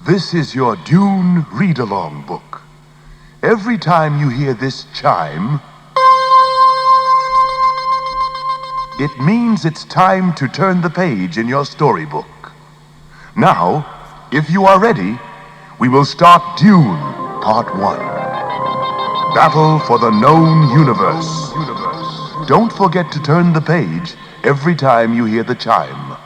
This is your Dune read-along book. Every time you hear this chime, it means it's time to turn the page in your storybook. Now, if you are ready, we will start Dune, Part 1. Battle for the Known Universe. Don't forget to turn the page every time you hear the chime.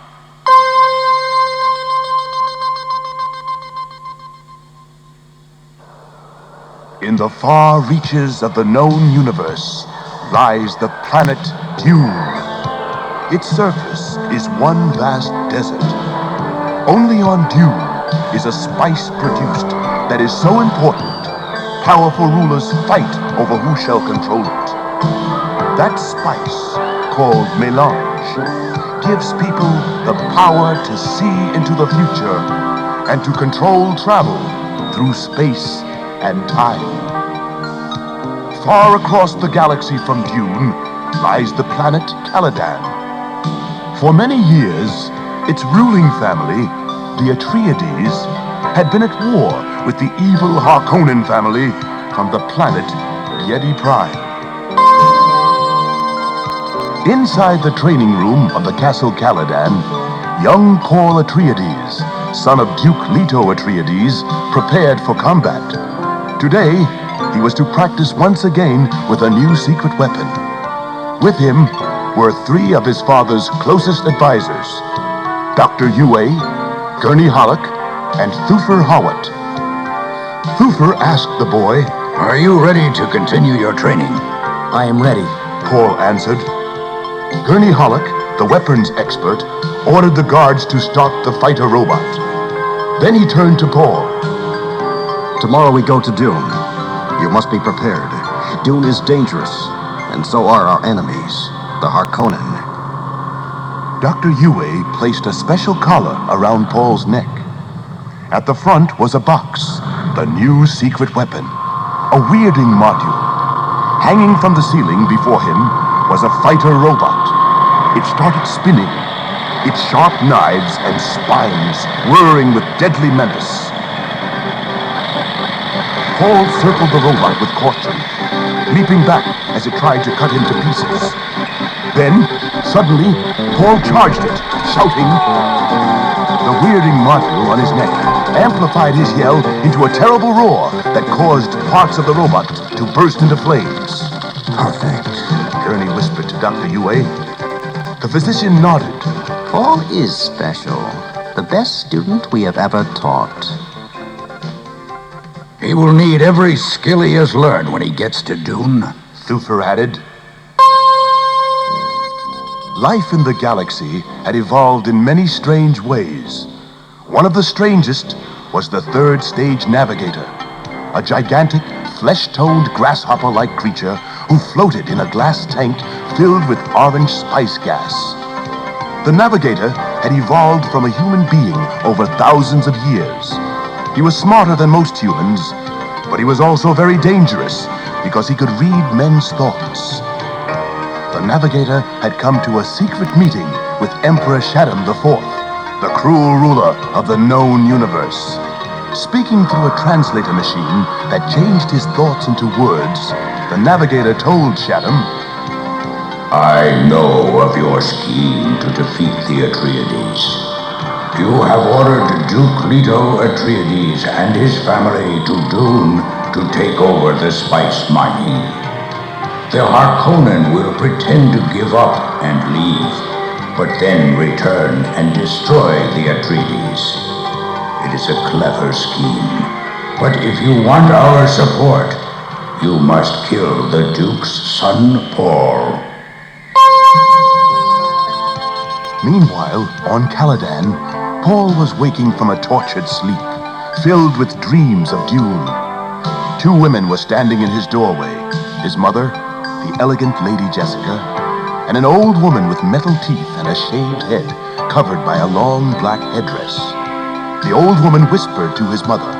In the far reaches of the known universe lies the planet Dune. Its surface is one vast desert. Only on Dune is a spice produced that is so important, powerful rulers fight over who shall control it. That spice, called melange, gives people the power to see into the future and to control travel through space and time. Far across the galaxy from Dune lies the planet Caladan. For many years, its ruling family, the Atreides, had been at war with the evil Harkonnen family from the planet Yeti Prime. Inside the training room of the Castle Caladan, young Paul Atreides, son of Duke Leto Atreides, prepared for combat. Today, he was to practice once again with a new secret weapon. With him were three of his father's closest advisors, Dr. Yue, Gurney Halleck, and Thufir Hawat. Thufir asked the boy, "Are you ready to continue your training?" "I am ready," Paul answered. Gurney Halleck, the weapons expert, ordered the guards to start the fighter robot. Then he turned to Paul. "Tomorrow we go to Dune. You must be prepared. Dune is dangerous, and so are our enemies, the Harkonnen." Dr. Yue placed a special collar around Paul's neck. At the front was a box, the new secret weapon, a weirding module. Hanging from the ceiling before him was a fighter robot. It started spinning, its sharp knives and spines whirring with deadly menace. Paul circled the robot with caution, leaping back as it tried to cut him to pieces. Then, suddenly, Paul charged it, shouting. The weirding module on his neck amplified his yell into a terrible roar that caused parts of the robot to burst into flames. "Perfect," Gurney whispered to Dr. Yue. The physician nodded. "Paul is special. The best student we have ever taught." "He will need every skill he has learned when he gets to Dune," Thufir added. Life in the galaxy had evolved in many strange ways. One of the strangest was the third stage navigator, a gigantic, flesh-toned, grasshopper-like creature who floated in a glass tank filled with orange spice gas. The navigator had evolved from a human being over thousands of years. He was smarter than most humans, but he was also very dangerous because he could read men's thoughts. The navigator had come to a secret meeting with Emperor Shaddam IV, the cruel ruler of the known universe. Speaking through a translator machine that changed his thoughts into words, the navigator told Shaddam, "I know of your scheme to defeat the Atreides. You have ordered Duke Leto Atreides and his family to Dune to take over the spice mining. The Harkonnen will pretend to give up and leave, but then return and destroy the Atreides. It is a clever scheme, but if you want our support, you must kill the Duke's son, Paul." Meanwhile, on Caladan, Paul was waking from a tortured sleep, filled with dreams of Dune. Two women were standing in his doorway, his mother, the elegant Lady Jessica, and an old woman with metal teeth and a shaved head covered by a long black headdress. The old woman whispered to his mother,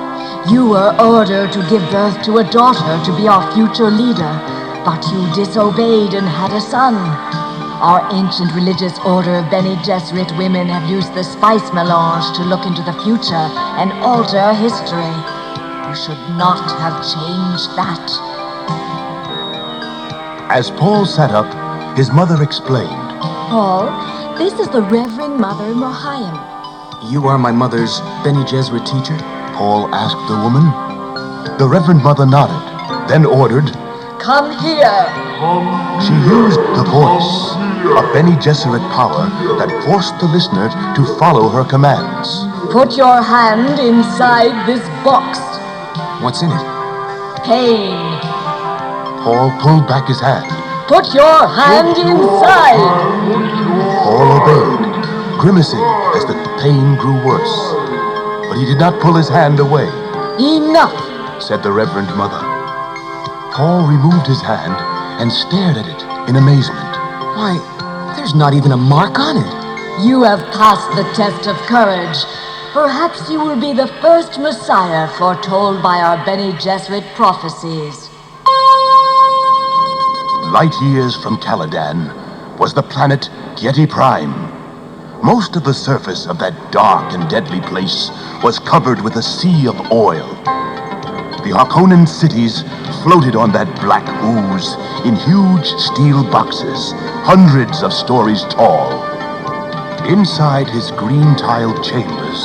"You were ordered to give birth to a daughter to be our future leader, but you disobeyed and had a son. Our ancient religious order of Bene Gesserit women have used the spice melange to look into the future and alter history. You should not have changed that. As Paul sat up, his mother explained. Paul, this is the Reverend Mother Mohiam. You are my mother's Bene Gesserit teacher? Paul asked the woman. The Reverend Mother nodded, then ordered, Come here. She used the voice, a Bene Gesserit power that forced the listener to follow her commands. Put your hand inside this box. What's in it? Pain. Paul pulled back his hand. Put your hand inside. Paul obeyed, grimacing as the pain grew worse. But he did not pull his hand away. Enough, said the Reverend Mother. Paul removed his hand and stared at it in amazement. Why, there's not even a mark on it. You have passed the test of courage. Perhaps you will be the first Messiah foretold by our Bene Gesserit prophecies. Light years from Caladan was the planet Gieti Prime. Most of the surface of that dark and deadly place was covered with a sea of oil. The Harkonnen cities floated on that black ooze in huge steel boxes, hundreds of stories tall. Inside his green-tiled chambers,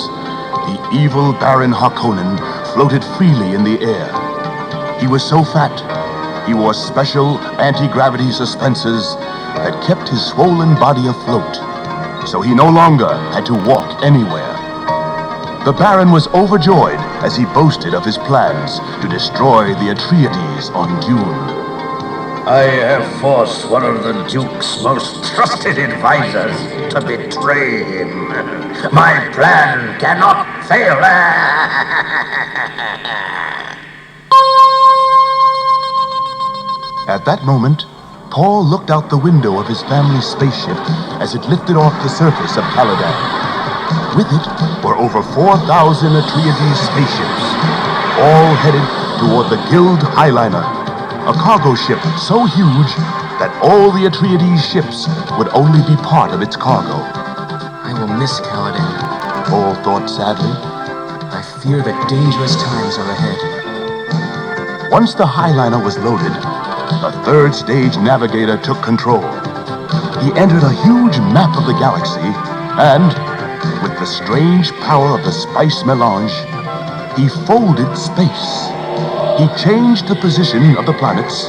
the evil Baron Harkonnen floated freely in the air. He was so fat, he wore special anti-gravity suspensors that kept his swollen body afloat, so he no longer had to walk anywhere. The Baron was overjoyed as he boasted of his plans to destroy the Atreides on Dune. I have forced one of the Duke's most trusted advisors to betray him. My plan cannot fail. At that moment, Paul looked out the window of his family's spaceship as it lifted off the surface of Caladan. With it were over 4,000 Atreides spaceships, all headed toward the Guild Highliner, a cargo ship so huge that all the Atreides ships would only be part of its cargo. I will miss Caladan. Paul thought sadly. I fear that dangerous times are ahead. Once the Highliner was loaded, the third stage navigator took control. He entered a huge map of the galaxy and, with the strange power of the spice melange, he folded space. He changed the position of the planets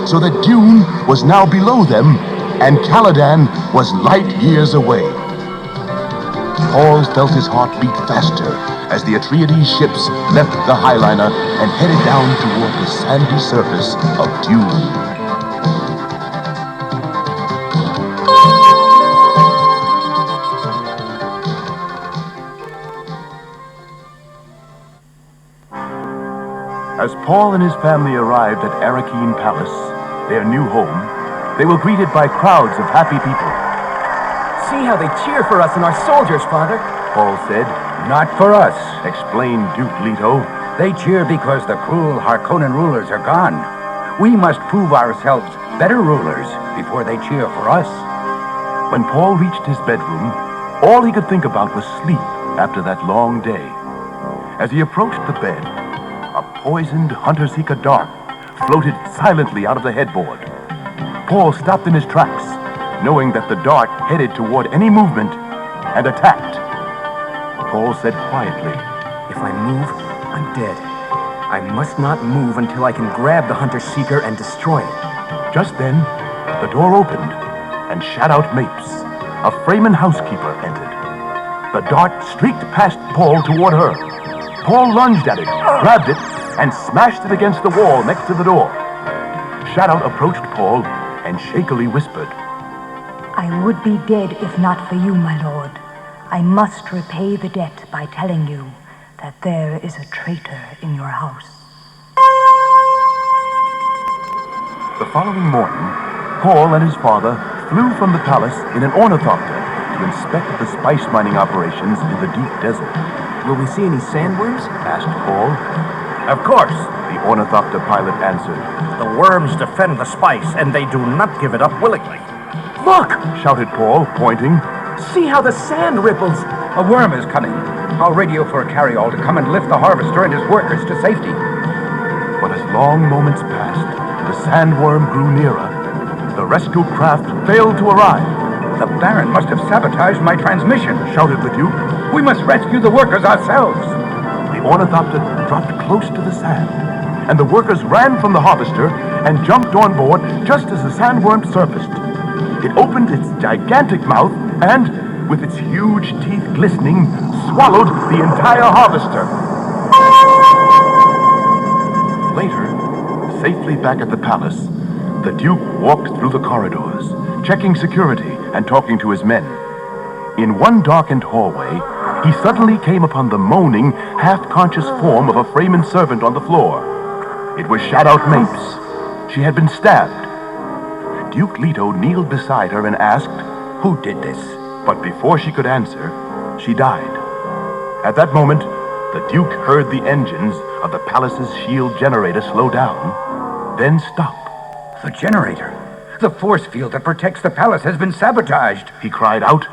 so that Dune was now below them and Caladan was light years away. Paul felt his heart beat faster as the Atreides ships left the Highliner and headed down toward the sandy surface of Dune. As Paul and his family arrived at Arrakis Palace, their new home, they were greeted by crowds of happy people. See how they cheer for us and our soldiers, Father. Paul said. Not for us. Explained Duke Leto. They cheer because the cruel Harkonnen rulers are gone. We must prove ourselves better rulers before they cheer for us. When Paul reached his bedroom, all he could think about was sleep after that long day. As he approached the bed, a poisoned hunter-seeker dart floated silently out of the headboard. Paul stopped in his tracks, knowing that the dart headed toward any movement and attacked. Paul said quietly, If I move, I'm dead. I must not move until I can grab the hunter-seeker and destroy it. Just then, the door opened, and Shadout Mapes, a Fremen housekeeper, entered. The dart streaked past Paul toward her. Paul lunged at it, grabbed it, and smashed it against the wall next to the door. Shadout approached Paul and shakily whispered, I would be dead if not for you, my lord. I must repay the debt by telling you that there is a traitor in your house. The following morning, Paul and his father flew from the palace in an ornithopter to inspect the spice mining operations in the deep desert. Will we see any sandworms? Asked Paul. Of course. The ornithopter pilot answered. The worms defend the spice, and they do not give it up willingly. Look! Shouted Paul, pointing. See how the sand ripples! A worm is coming. I'll radio for a carryall to come and lift the harvester and his workers to safety. But as long moments passed, the sandworm grew nearer. The rescue craft failed to arrive. The Baron must have sabotaged my transmission, Shouted the Duke. We must rescue the workers ourselves. The ornithopter dropped close to the sand, and the workers ran from the harvester and jumped on board just as the sandworm surfaced. It opened its gigantic mouth and, with its huge teeth glistening, swallowed the entire harvester. Later, safely back at the palace, the Duke walked through the corridors, checking security and talking to his men. In one darkened hallway, he suddenly came upon the moaning, half-conscious form of a Fremen servant on the floor. It was Shadout Mapes. She had been stabbed. Duke Leto kneeled beside her and asked, "Who did this?" But before she could answer, she died. At that moment, the Duke heard the engines of the palace's shield generator slow down, then stop. The generator. The force field that protects the palace has been sabotaged. He cried out.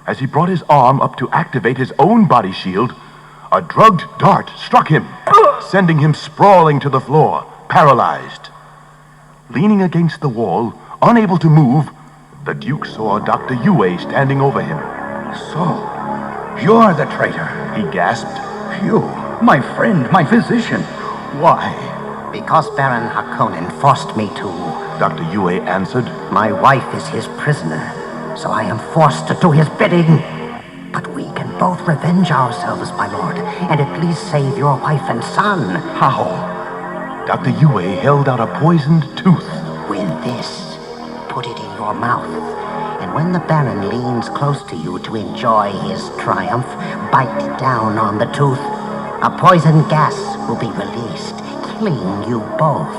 As he brought his arm up to activate his own body shield, a drugged dart struck him, sending him sprawling to the floor, paralyzed. Leaning against the wall, unable to move, the Duke saw Dr. Yue standing over him. So, you're the traitor. He gasped. You, my friend, my physician. Why? Because Baron Harkonnen forced me to. Dr. Yue answered. My wife is his prisoner, so I am forced to do his bidding. But we can both revenge ourselves, my lord, and at least save your wife and son. How? Dr. Yue held out a poisoned tooth. With this, put it in your mouth, and when the Baron leans close to you to enjoy his triumph, bite down on the tooth. A poison gas will be released, killing you both.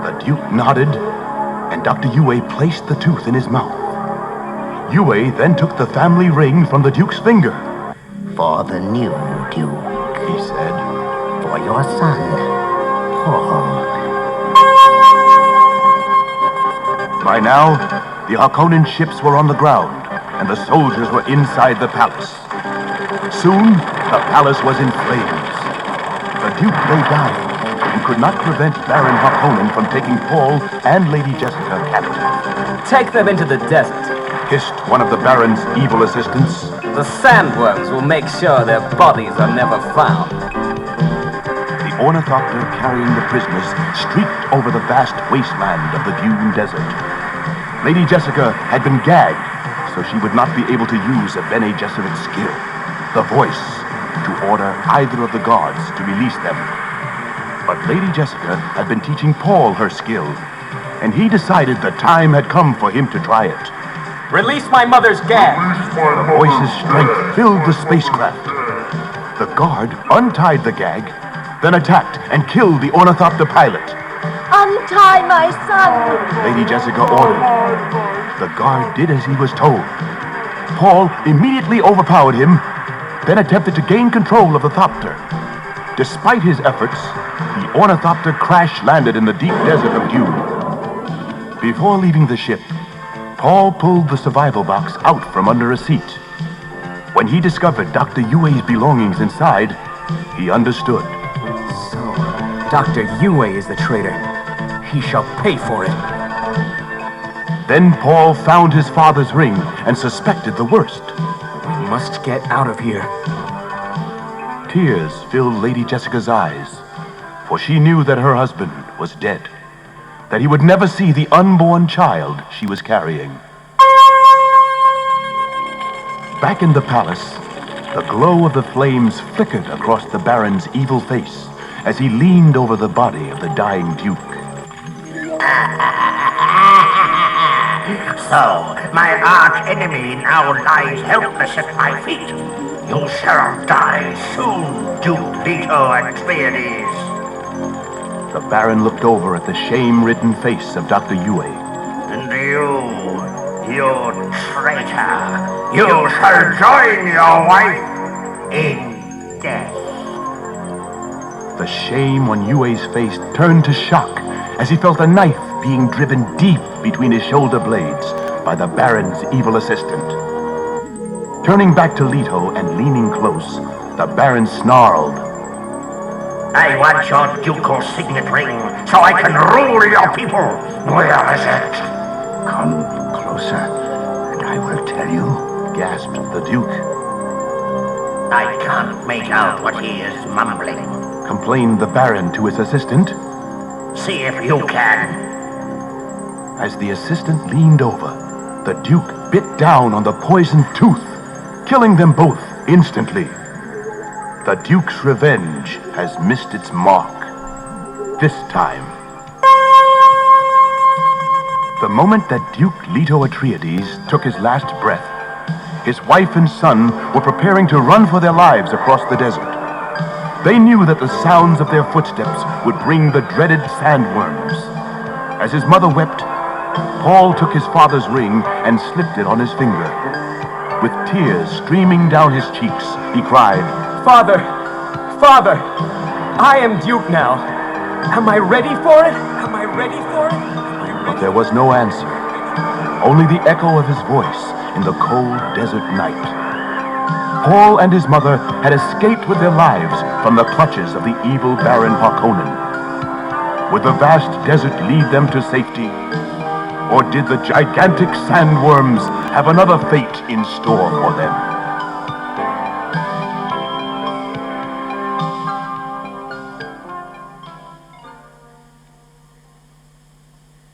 The Duke nodded, and Dr. Yue placed the tooth in his mouth. Yue then took the family ring from the Duke's finger. For the new Duke, he said. For your son, Paul. By now, the Harkonnen ships were on the ground, and the soldiers were inside the palace. Soon, the palace was in flames. The Duke lay dying and could not prevent Baron Harkonnen from taking Paul and Lady Jessica captive. Take them into the desert. Hissed one of the Baron's evil assistants. The sandworms will make sure their bodies are never found. The ornithopter carrying the prisoners streaked over the vast wasteland of the Dune desert. Lady Jessica had been gagged, so she would not be able to use a Bene Gesserit skill, the voice, to order either of the guards to release them. But Lady Jessica had been teaching Paul her skill, and he decided the time had come for him to try it. Release my mother's gag! The voice's strength filled the spacecraft. The guard untied the gag, then attacked and killed the ornithopter pilot. Untie my son! Lady Jessica ordered. The guard did as he was told. Paul immediately overpowered him, then attempted to gain control of the thopter. Despite his efforts, the ornithopter crash-landed in the deep desert of Dune. Before leaving the ship, Paul pulled the survival box out from under a seat. When he discovered Dr. Yue's belongings inside, he understood. So, Dr. Yue is the traitor. He shall pay for it. Then Paul found his father's ring and suspected the worst. We must get out of here. Tears filled Lady Jessica's eyes, for she knew that her husband was dead, that he would never see the unborn child she was carrying. Back in the palace, the glow of the flames flickered across the Baron's evil face as he leaned over the body of the dying Duke. So, my arch-enemy now lies helpless at my feet. You shall die soon, Duke Leto Atreides. The Baron looked over at the shame-ridden face of Dr. Yue. And you traitor, you shall join your wife in death. The shame on Yue's face turned to shock as he felt a knife being driven deep between his shoulder blades by the Baron's evil assistant. Turning back to Leto and leaning close, the Baron snarled, I want your ducal signet ring so I can rule your people. Where is it? Come closer, and I will tell you, gasped the Duke. I can't make out what he is mumbling. Complained the Baron to his assistant. See if you can. As the assistant leaned over, the Duke bit down on the poisoned tooth, killing them both instantly. The Duke's revenge has missed its mark. This time. The moment that Duke Leto Atreides took his last breath, his wife and son were preparing to run for their lives across the desert. They knew that the sounds of their footsteps would bring the dreaded sandworms. As his mother wept, Paul took his father's ring and slipped it on his finger. With tears streaming down his cheeks, he cried, Father! Father! I am Duke now. Am I ready for it? Am I ready for it? But there was no answer. Only the echo of his voice in the cold desert night. Paul and his mother had escaped with their lives from the clutches of the evil Baron Harkonnen. Would the vast desert lead them to safety? Or did the gigantic sandworms have another fate in store for them?